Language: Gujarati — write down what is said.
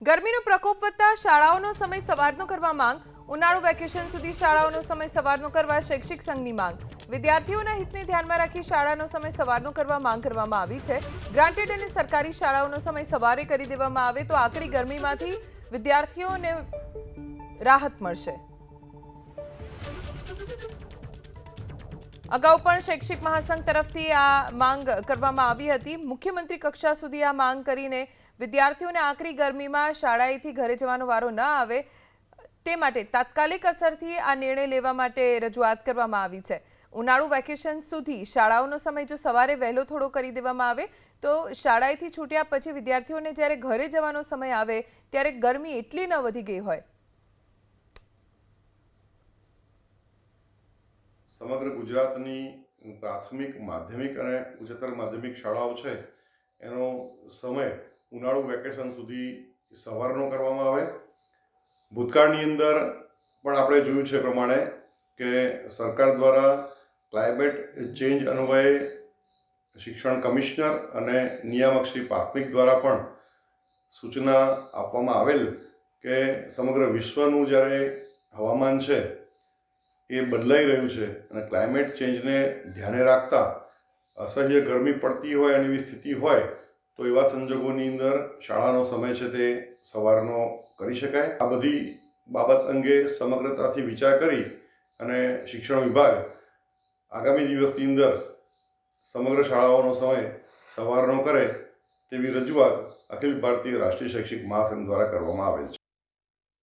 ગરમીનો પ્રકોપ વધતા શાળાઓનો સમય સવારનો કરવા માંગ. ઉનાળુ વેકેશન સુધી શાળાઓનો સમય સવારનો કરવા શૈક્ષિક સંઘની માંગ. વિદ્યાર્થીઓના હિતને ધ્યાનમાં રાખી શાળાનો સમય સવારનો કરવા માંગ કરવામાં આવી છે. ગ્રાન્ટેડ અને સરકારી શાળાઓનો સમય સવારે કરી દેવામાં આવે તો આકરી ગરમીમાંથી વિદ્યાર્થીઓને રાહત મળશે. અગાઉ પણ શૈક્ષિક મહાસંઘ તરફથી આ માંગ કરવામાં આવી હતી. મુખ્યમંત્રી કક્ષા સુધી આ માંગ કરીને વિદ્યાર્થીઓને આકરી ગરમીમાં શાળાએથી ઘરે જવાનો વારો ન આવે તે માટે તાત્કાલિક અસરથી આ નિર્ણય લેવા માટે રજૂઆત કરવામાં આવી છે. ઉનાળુ વેકેશન સુધી શાળાઓનો સમય જો સવારે વહેલો થોડો કરી દેવામાં આવે તો શાળાએથી છૂટ્યા પછી વિદ્યાર્થીઓને જ્યારે ઘરે જવાનો સમય આવે ત્યારે ગરમી એટલી ન વધી ગઈ હોય. સમગ્ર ગુજરાતની પ્રાથમિક, માધ્યમિક અને ઉચ્ચતર માધ્યમિક શાળાઓ છે એનો સમય ઉનાળુ વેકેશન સુધી સવારનો કરવામાં આવે. ભૂતકાળની અંદર પણ આપણે જોયું છે પ્રમાણે કે સરકાર દ્વારા ક્લાઇમેટ ચેન્જ અન્વયે શિક્ષણ કમિશનર અને નિયામક શ્રી પ્રાથમિક દ્વારા પણ સૂચના આપવામાં આવેલ કે સમગ્ર વિશ્વનું જ્યારે હવામાન છે એ બદલાઈ રહ્યું છે અને ક્લાઇમેટ ચેન્જને ધ્યાને રાખતા અસહ્ય ગરમી પડતી હોય અને એવી સ્થિતિ હોય તો એવા સંજોગોની અંદર શાળાનો સમય છે તે સવારનો કરી શકાય. આ બધી બાબત અંગે સમગ્રતાથી વિચાર કરી અને શિક્ષણ વિભાગ આગામી દિવસની અંદર સમગ્ર શાળાઓનો સમય સવારનો કરે તેવી રજૂઆત અખિલ ભારતીય રાષ્ટ્રીય શૈક્ષિક મહાસંઘ દ્વારા કરવામાં આવેલ છે.